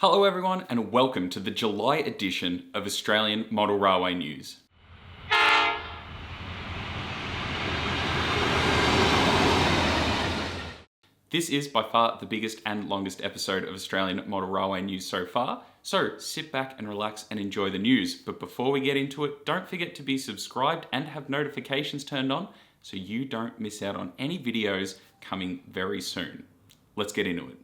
Hello everyone and welcome to the July edition of Australian Model Railway News. This is by far the biggest and longest episode of Australian Model Railway News so far, so sit back and relax and enjoy the news. But before we get into it, don't forget to be subscribed and have notifications turned on so you don't miss out on any videos coming very soon. Let's get into it.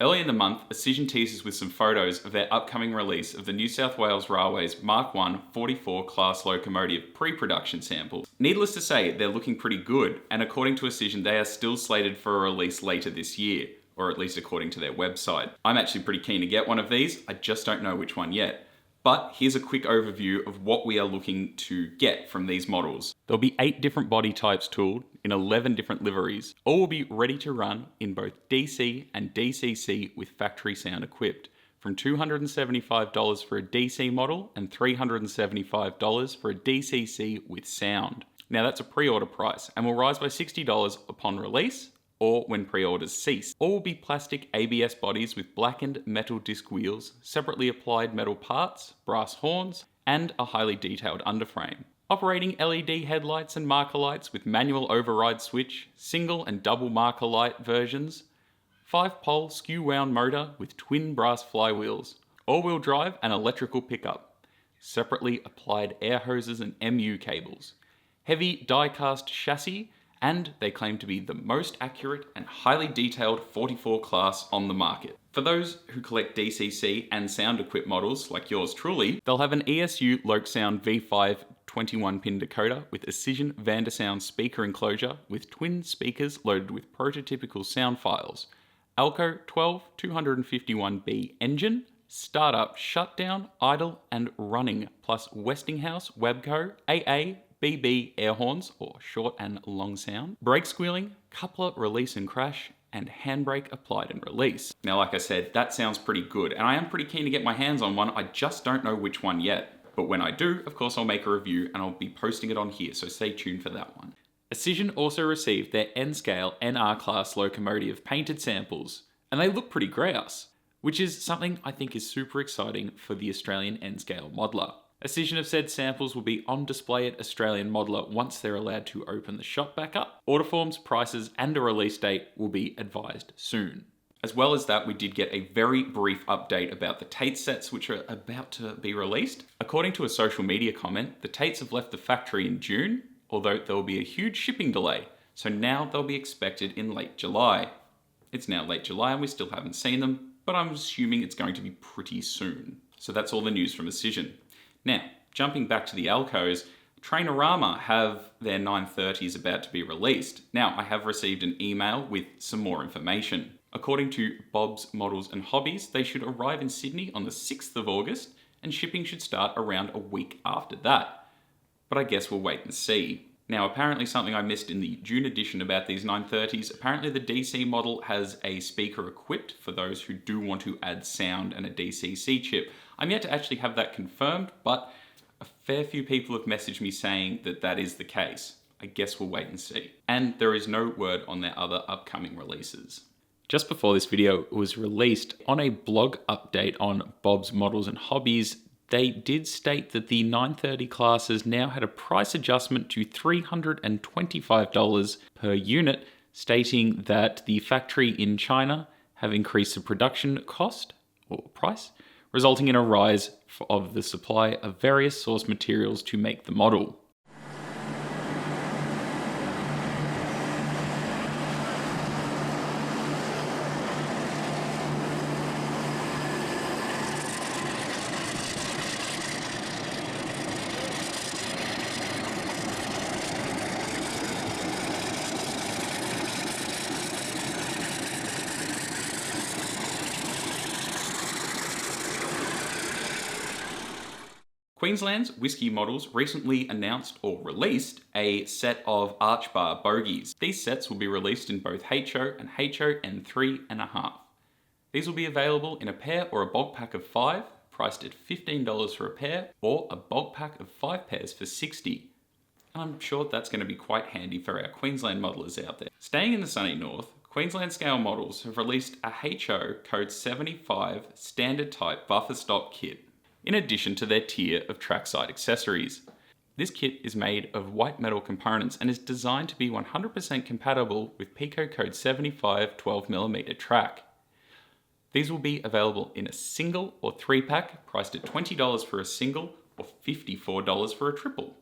Early in the month, Auscision teases with some photos of their upcoming release of the New South Wales Railways Mark I 44 class locomotive pre-production samples. Needless to say, they're looking pretty good, and according to Auscision, they are still slated for a release later this year, or at least according to their website. I'm actually pretty keen to get one of these, I just don't know which one yet. But here's a quick overview of what we are looking to get from these models. There'll be 8 different body types tooled in 11 different liveries. All will be ready to run in both DC and DCC with factory sound equipped, from $275 for a DC model and $375 for a DCC with sound. Now that's a pre-order price and will rise by $60 upon release or when pre-orders cease. All will be plastic ABS bodies with blackened metal disc wheels, separately applied metal parts, brass horns, and a highly detailed underframe. Operating LED headlights and marker lights with manual override switch, single and double marker light versions, 5-pole skew-wound motor with twin brass flywheels, all-wheel drive and electrical pickup, separately applied air hoses and MU cables, heavy die-cast chassis, and they claim to be the most accurate and highly detailed 44 class on the market. For those who collect DCC and sound equipped models like yours truly, they'll have an ESU Lokesound V5 21-pin decoder with Auscision Vandersound speaker enclosure with twin speakers loaded with prototypical sound files, Alco 12 251B engine, startup, shutdown, idle and running, plus Westinghouse, Webco, AA, BB air horns, or short and long sound, brake squealing, coupler release and crash, and handbrake applied and release. Now, like I said, that sounds pretty good, and I am pretty keen to get my hands on one. I just don't know which one yet. But when I do, of course, I'll make a review and I'll be posting it on here, so stay tuned for that one. Auscision also received their N-scale NR class locomotive painted samples, and they look pretty grouse, which is something I think is super exciting for the Australian N-scale modeler. Auscision have said samples will be on display at Australian Modeler once they're allowed to open the shop back up. Order forms, prices, and a release date will be advised soon. As well as that, we did get a very brief update about the Tate sets which are about to be released. According to a social media comment, the Tates have left the factory in June, although there will be a huge shipping delay, so now they'll be expected in late July. It's now late July and we still haven't seen them, but I'm assuming it's going to be pretty soon. So that's all the news from Auscision. Now, jumping back to the Alcos, TrainOrama have their 930s about to be released. Now, I have received an email with some more information. According to Bob's Models and Hobbies, they should arrive in Sydney on the 6th of August, and shipping should start around a week after that. But I guess we'll wait and see. Now, apparently something I missed in the June edition about these 930s, apparently the DC model has a speaker equipped for those who do want to add sound and a DCC chip. I'm yet to actually have that confirmed, but a fair few people have messaged me saying that that is the case. I guess we'll wait and see. And there is no word on their other upcoming releases. Just before this video was released, on a blog update on Bob's Models and Hobbies, they did state that the 930 classes now had a price adjustment to $325 per unit, stating that the factory in China have increased the production cost or price, resulting in a rise of the supply of various source materials to make the model. Queensland's WUISKE models recently announced or released a set of arch bar bogies. These sets will be released in both HO and HON 3.5. These will be available in a pair or a bulk pack of 5, priced at $15 for a pair, or a bulk pack of 5 pairs for $60. I'm sure that's going to be quite handy for our Queensland modelers out there. Staying in the sunny north, Queensland scale models have released a HO code 75 standard type buffer stop kit, in addition to their tier of trackside accessories. This kit is made of white metal components and is designed to be 100% compatible with Pico code 75 12mm track. These will be available in a single or 3-pack, priced at $20 for a single or $54 for a triple.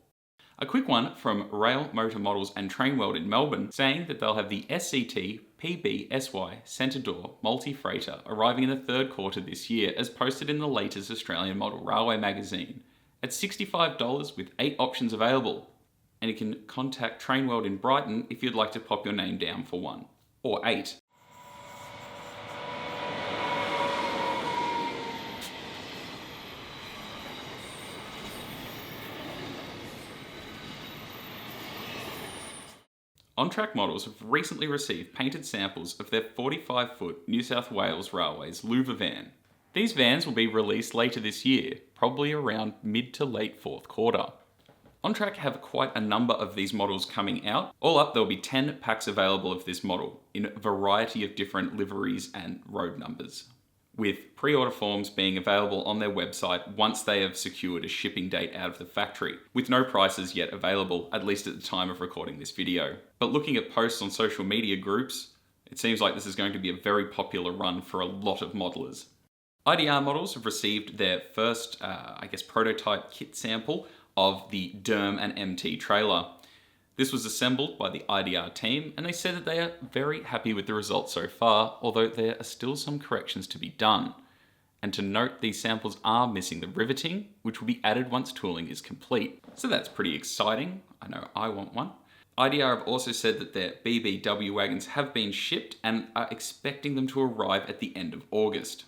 A quick one from Rail Motor Models and Trainworld in Melbourne, saying that they'll have the SCT PBSY Centre Door Multi-Freighter arriving in the third quarter this year, as posted in the latest Australian Model Railway magazine, at $65 with 8 options available. And you can contact Trainworld in Brighton if you'd like to pop your name down for one, or 8. ONTRACK models have recently received painted samples of their 45-foot New South Wales Railways Louver van. These vans will be released later this year, probably around mid to late fourth quarter. ONTRACK have quite a number of these models coming out. All up, there'll be 10 packs available of this model in a variety of different liveries and road numbers, with pre-order forms being available on their website once they have secured a shipping date out of the factory, with no prices yet available, at least at the time of recording this video. But looking at posts on social media groups, it seems like this is going to be a very popular run for a lot of modelers. IDR models have received their first, prototype kit sample of the DERM and MT trailer. This was assembled by the IDR team, and they said that they are very happy with the results so far, although there are still some corrections to be done. And to note, these samples are missing the riveting, which will be added once tooling is complete. So that's pretty exciting. I know I want one. IDR have also said that their BBW wagons have been shipped and are expecting them to arrive at the end of August.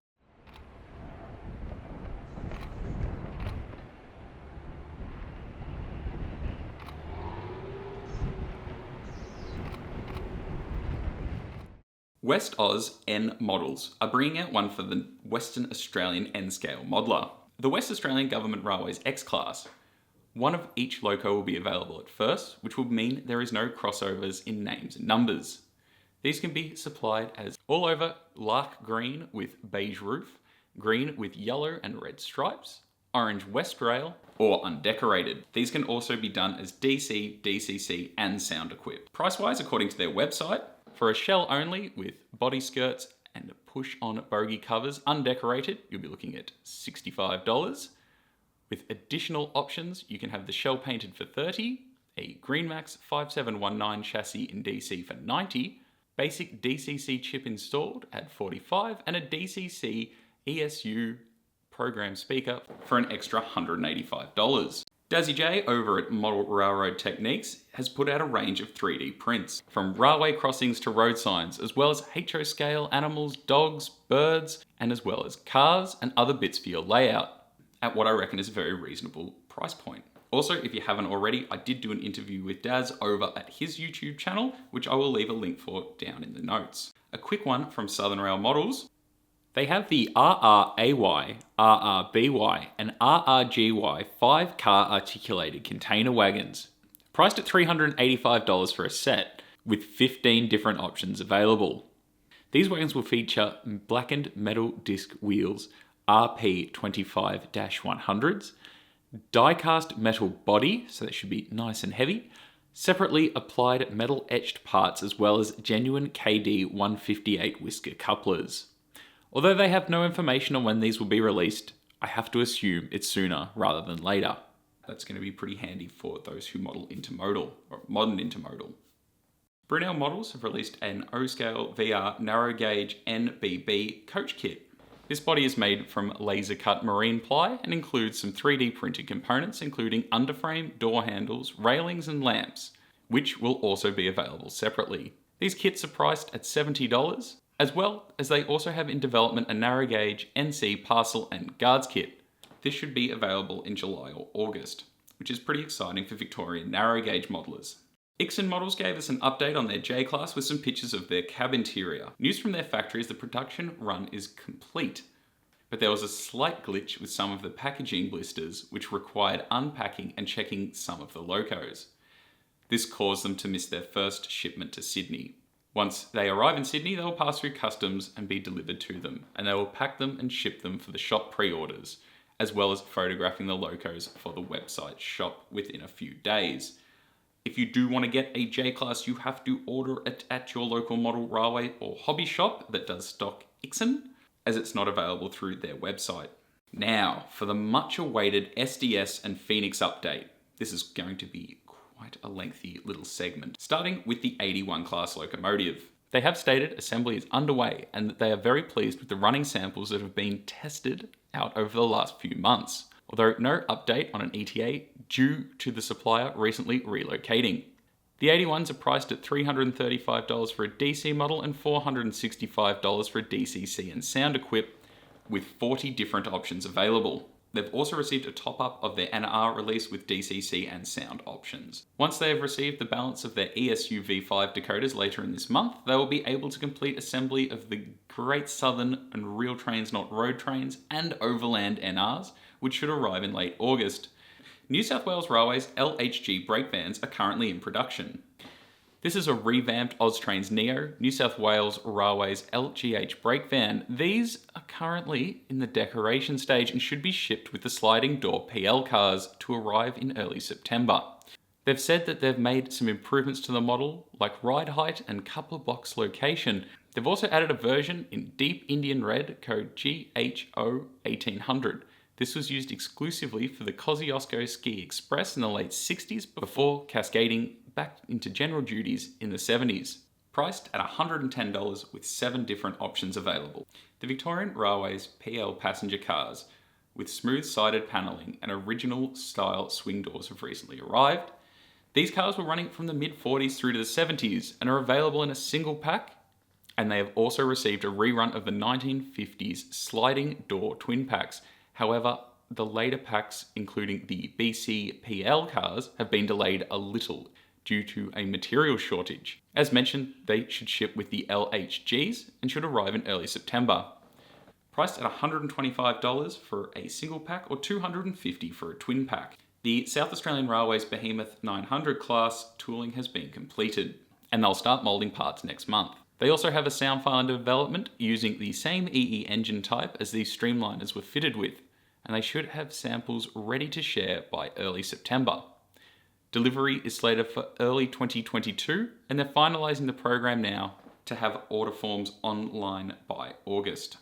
West Oz N Models are bringing out one for the Western Australian N-scale modeler, the West Australian Government Railways X-Class. One of each loco will be available at first, which will mean there is no crossovers in names and numbers. These can be supplied as all over lark green with beige roof, green with yellow and red stripes, orange West Rail, or undecorated. These can also be done as DC, DCC and sound equipped. Price-wise, according to their website, for a shell only with body skirts and push-on bogie covers undecorated, you'll be looking at $65. With additional options, you can have the shell painted for $30, a Greenmax 5719 chassis in DC for $90, basic DCC chip installed at $45, and a DCC ESU program speaker for an extra $185. DAZZY J over at Model Railroad Techniques has put out a range of 3D prints, from railway crossings to road signs, as well as HO scale animals, dogs, birds, and as well as cars and other bits for your layout, at what I reckon is a very reasonable price point. Also, if you haven't already, I did do an interview with Daz over at his YouTube channel, which I will leave a link for down in the notes. A quick one from Southern Rail Models. They have the RRAY, RRBY, and RRGY 5-car articulated container wagons, priced at $385 for a set, with 15 different options available. These wagons will feature blackened metal disc wheels, RP25-100s, die-cast metal body, so that should be nice and heavy, separately applied metal etched parts, as well as genuine KD 158 WUISKE couplers. Although they have no information on when these will be released, I have to assume it's sooner rather than later. That's going to be pretty handy for those who model intermodal, or modern intermodal. BRUNEL models have released an O-scale VR narrow gauge NBB coach kit. This body is made from laser cut marine ply and includes some 3D printed components, including underframe, door handles, railings and lamps, which will also be available separately. These kits are priced at $70, as well as they also have in development a narrow gauge NC parcel and guards kit. This should be available in July or August, which is pretty exciting for Victorian narrow gauge modelers. IXION Models gave us an update on their J-Class with some pictures of their cab interior. News from their factory is the production run is complete, but there was a slight glitch with some of the packaging blisters, which required unpacking and checking some of the locos. This caused them to miss their first shipment to Sydney. Once they arrive in Sydney, they will pass through customs and be delivered to them, and they will pack them and ship them for the shop pre-orders, as well as photographing the locos for the website shop within a few days. If you do want to get a J-Class, you have to order it at your local model railway or hobby shop that does stock IXION, as it's not available through their website. Now, for the much awaited SDS and Phoenix update. This is going to be quite a lengthy little segment, starting with the 81 class locomotive. They have stated assembly is underway and that they are very pleased with the running samples that have been tested out over the last few months, although no update on an ETA due to the supplier recently relocating. The 81s are priced at $335 for a DC model and $465 for a DCC and sound equip, with 40 different options available. They've also received a top-up of their NR release with DCC and sound options. Once they have received the balance of their ESU V5 decoders later in this month, they will be able to complete assembly of the Great Southern and Real Trains Not Road Trains and Overland NRs, which should arrive in late August. New South Wales Railways LHG brake vans are currently in production. This is a revamped Austrains Neo New South Wales Railways LGH brake van. These are currently in the decoration stage and should be shipped with the sliding door PL cars to arrive in early September. They've said that they've made some improvements to the model, like ride height and coupler box location. They've also added a version in deep Indian red code GHO 1800. This was used exclusively for the Kosciuszko Ski Express in the late 60s before cascading back into general duties in the 70s. Priced at $110 with 7 different options available. The Victorian Railways PL passenger cars with smooth-sided panelling and original style swing doors have recently arrived. These cars were running from the mid-40s through to the 70s and are available in a single pack, and they have also received a rerun of the 1950s sliding door twin packs. However, the later packs, including the BCPL cars, have been delayed a little due to a material shortage. As mentioned, they should ship with the LHGs and should arrive in early September. Priced at $125 for a single pack or $250 for a twin pack. The South Australian Railways Behemoth 900 class tooling has been completed, and they'll start moulding parts next month. They also have a sound file under development using the same EE engine type as these streamliners were fitted with, and they should have samples ready to share by early September. Delivery is slated for early 2022, and they're finalising the program now to have order forms online by August.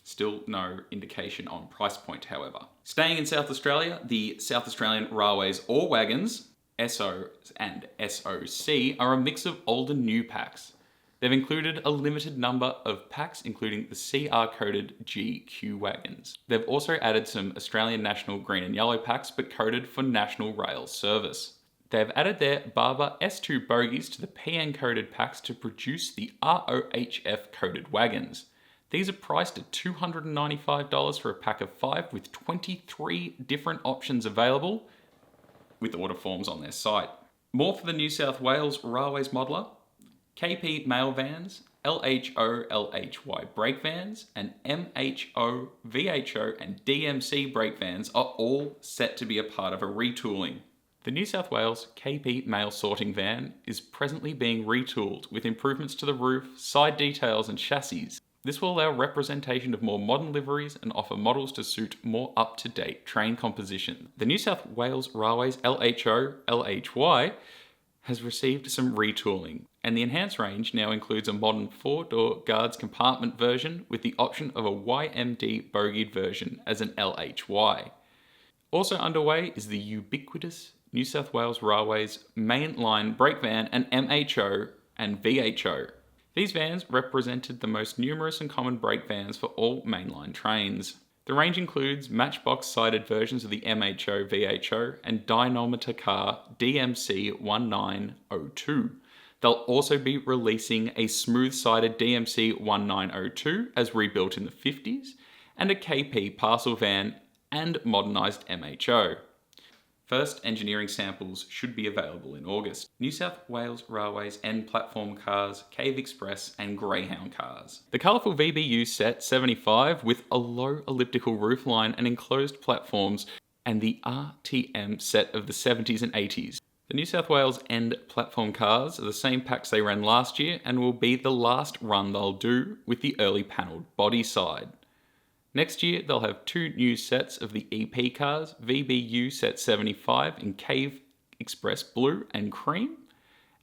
Still no indication on price point, however. Staying in South Australia, the South Australian Railways Ore Wagons, SO and SOC, are a mix of old and new packs. They've included a limited number of packs, including the CR-coded GQ wagons. They've also added some Australian National green and yellow packs, but coded for National Rail service. They've added their Barber S2 bogies to the PN-coded packs to produce the ROHF-coded wagons. These are priced at $295 for a pack of 5 with 23 different options available, with order forms on their site. More for the New South Wales Railways modeler. KP mail vans, LHO, LHY brake vans, and MHO, VHO, and DMC brake vans are all set to be a part of a retooling. The New South Wales KP mail sorting van is presently being retooled with improvements to the roof, side details, and chassis. This will allow representation of more modern liveries and offer models to suit more up-to-date train composition. The New South Wales Railways LHO, LHY has received some retooling, and the enhanced range now includes a modern 4-door guards compartment version with the option of a YMD bogied version as an LHY. Also underway is the ubiquitous New South Wales Railways mainline brake van and MHO and VHO. These vans represented the most numerous and common brake vans for all mainline trains. The range includes matchbox-sided versions of the MHO, VHO, and dynamometer car DMC 1902. They'll also be releasing a smooth-sided DMC 1902 as rebuilt in the 50s, and a KP parcel van and modernised MHO. First engineering samples should be available in August. New South Wales Railways N platform cars, Cave Express and Greyhound cars. The colourful VBU set 75 with a low elliptical roofline and enclosed platforms, and the RTM set of the 70s and 80s. The New South Wales End platform cars are the same packs they ran last year and will be the last run they'll do with the early panelled body side. Next year, they'll have 2 new sets of the EP cars, VBU Set 75 in Cave Express Blue and Cream,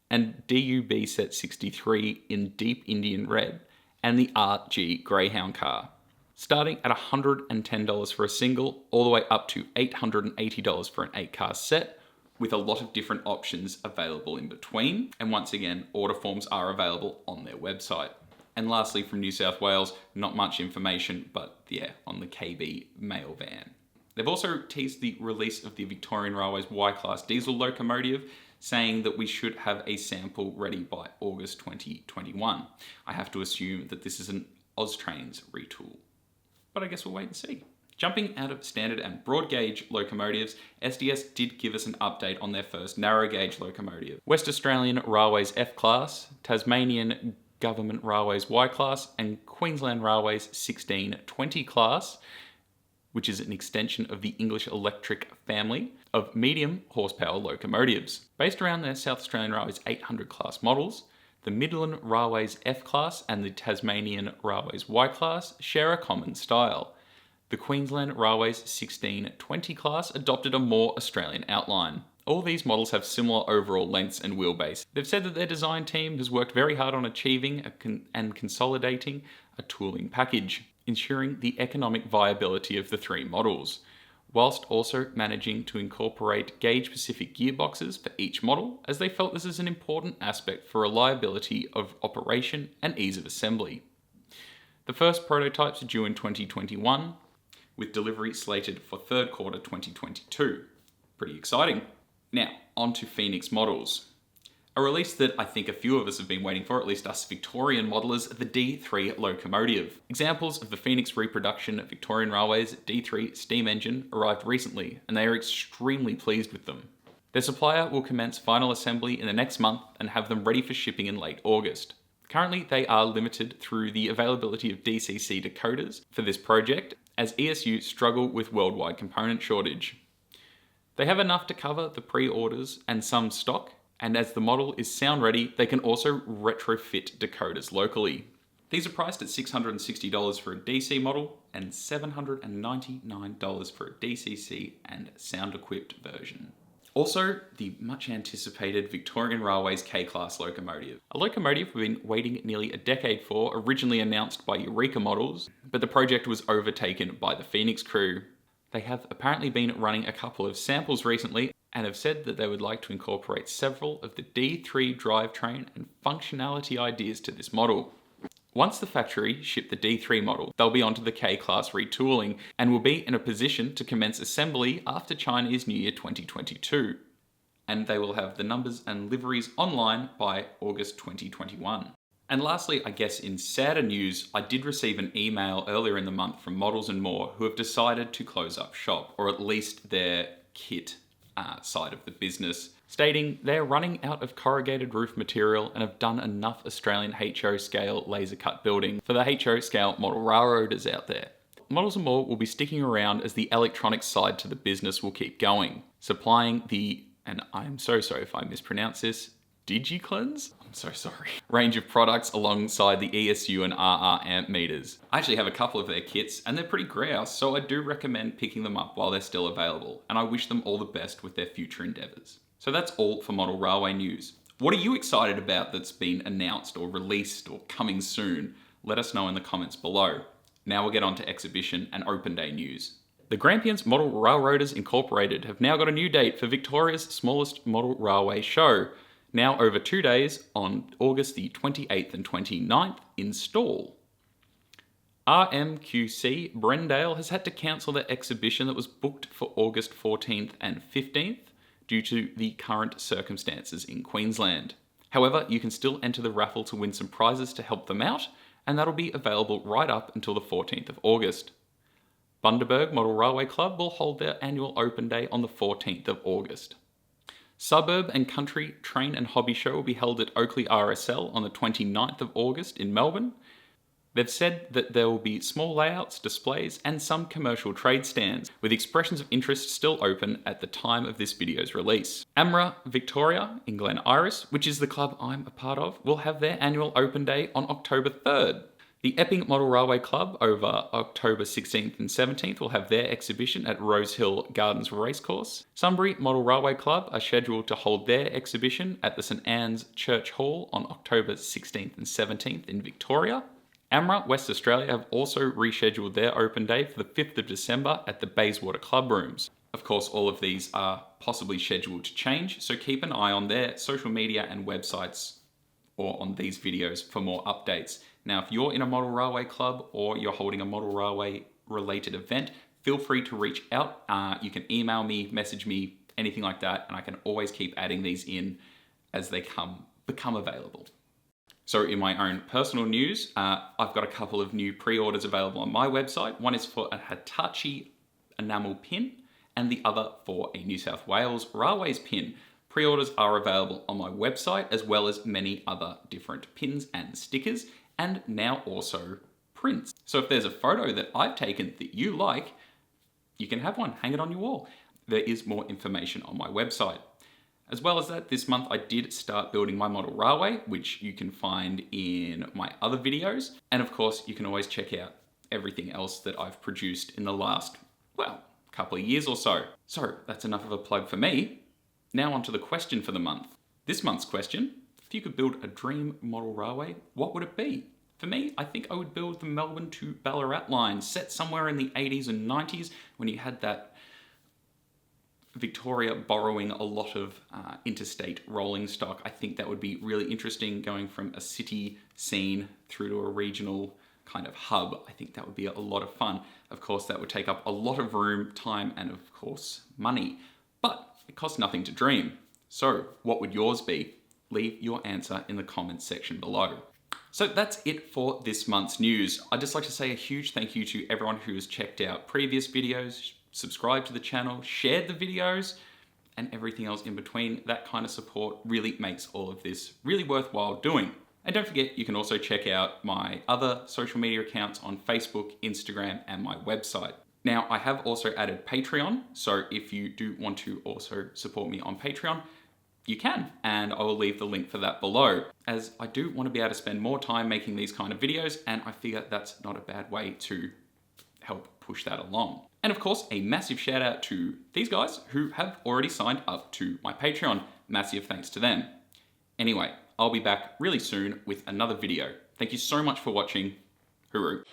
and DUB Set 63 in Deep Indian Red, and the RG Greyhound car. Starting at $110 for a single, all the way up to $880 for an 8-car set, with a lot of different options available in between. And once again, order forms are available on their website. And lastly, from New South Wales, not much information, but yeah, on the KB mail van. They've also teased the release of the Victorian Railways Y-Class diesel locomotive, saying that we should have a sample ready by August 2021. I have to assume that this is an Austrains retool, but I guess we'll wait and see. Jumping out of standard and broad gauge locomotives, SDS did give us an update on their first narrow gauge locomotive. West Australian Railways F-Class, Tasmanian Government Railways Y-Class, and Queensland Railways 1620 class, which is an extension of the English Electric family of medium horsepower locomotives. Based around their South Australian Railways 800 class models, the Midland Railways F-Class and the Tasmanian Railways Y-Class share a common style. The Queensland Railways 1620 class adopted a more Australian outline. All these models have similar overall lengths and wheelbase. They've said that their design team has worked very hard on achieving and consolidating a tooling package, ensuring the economic viability of the 3 models, whilst also managing to incorporate gauge-specific gearboxes for each model, as they felt this is an important aspect for reliability of operation and ease of assembly. The first prototypes are due in 2021, with delivery slated for third quarter 2022. Pretty exciting. Now, on to Phoenix models. A release that I think a few of us have been waiting for, at least us Victorian modelers, the D3 locomotive. Examples of the Phoenix reproduction Victorian Railways D3 steam engine arrived recently, and they are extremely pleased with them. Their supplier will commence final assembly in the next month and have them ready for shipping in late August. Currently, they are limited through the availability of DCC decoders for this project, as ESU struggle with worldwide component shortage. They have enough to cover the pre-orders and some stock, and as the model is sound ready, they can also retrofit decoders locally. These are priced at $660 for a DC model and $799 for a DCC and sound-equipped version. Also, the much anticipated Victorian Railways K-Class locomotive. A locomotive we've been waiting nearly a decade for, originally announced by Eureka Models, but the project was overtaken by the Phoenix crew. They have apparently been running a couple of samples recently and have said that they would like to incorporate several of the D3 drivetrain and functionality ideas to this model. Once the factory ship the D3 model, they'll be onto the K-Class retooling and will be in a position to commence assembly after Chinese New Year 2022. And they will have the numbers and liveries online by August 2021. And lastly, I guess in sadder news, I did receive an email earlier in the month from Models and More who have decided to close up shop, or at least their kit side of the business, stating they're running out of corrugated roof material and have done enough Australian HO scale laser cut building for the HO scale model railroaders out there. Models and More will be sticking around as the electronics side to the business will keep going, supplying the, and I'm so sorry if I mispronounce this, DigiCleanse? I'm so sorry. Range of products alongside the ESU and RR amp meters. I actually have a couple of their kits and they're pretty grouse, so I do recommend picking them up while they're still available, and I wish them all the best with their future endeavours. So that's all for model railway news. What are you excited about that's been announced or released or coming soon? Let us know in the comments below. Now we'll get on to exhibition and open day news. The Grampians Model Railroaders Incorporated have now got a new date for Victoria's smallest model railway show, now over 2 days on August the 28th and 29th in Stawell. RMQC Brendale has had to cancel their exhibition that was booked for August 14th and 15th due to the current circumstances in Queensland. However, you can still enter the raffle to win some prizes to help them out, and that'll be available right up until the 14th of August. Bundaberg Model Railway Club will hold their annual open day on the 14th of August. Suburb and Country Train and Hobby Show will be held at Oakley RSL on the 29th of August in Melbourne. They've said that there will be small layouts, displays, and some commercial trade stands, with expressions of interest still open at the time of this video's release. AMRA Victoria in Glen Iris, which is the club I'm a part of, will have their annual open day on October 3rd. The Epping Model Railway Club over October 16th and 17th will have their exhibition at Rosehill Gardens Racecourse. Sunbury Model Railway Club are scheduled to hold their exhibition at the St Anne's Church Hall on October 16th and 17th in Victoria. AMRA West Australia have also rescheduled their open day for the 5th of December at the Bayswater Club Rooms. Of course, all of these are possibly scheduled to change, so keep an eye on their social media and websites or on these videos for more updates. Now, if you're in a model railway club or you're holding a model railway related event, feel free to reach out. You can email me, message me, anything like that, and I can always keep adding these in as they become available. So in my own personal news, I've got a couple of new pre-orders available on my website. One is for a Hitachi enamel pin and the other for a New South Wales Railways pin. Pre-orders are available on my website as well as many other different pins and stickers, and now also prints. So if there's a photo that I've taken that you like, you can have one, hang it on your wall. There is more information on my website. As well as that, this month I did start building my model railway, which you can find in my other videos. And of course, you can always check out everything else that I've produced in the last, couple of years or so. So that's enough of a plug for me. Now on to the question for the month. This month's question: if you could build a dream model railway, what would it be? For me, I think I would build the Melbourne to Ballarat line, set somewhere in the 80s and 90s when you had that Victoria borrowing a lot of interstate rolling stock. I think that would be really interesting, going from a city scene through to a regional kind of hub. I think that would be a lot of fun. Of course, that would take up a lot of room, time, and of course, money. But it costs nothing to dream. So what would yours be? Leave your answer in the comments section below. So that's it for this month's news. I'd just like to say a huge thank you to everyone who has checked out previous videos, subscribed to the channel, shared the videos, and everything else in between. That kind of support really makes all of this really worthwhile doing. And don't forget, you can also check out my other social media accounts on Facebook, Instagram, and my website. Now, I have also added Patreon, so if you do want to also support me on Patreon, you can, and I will leave the link for that below, as I do want to be able to spend more time making these kind of videos, and I figure that's not a bad way to help push that along. And of course, a massive shout out to these guys who have already signed up to my Patreon. Massive thanks to them. Anyway, I'll be back really soon with another video. Thank you so much for watching. Hooroo.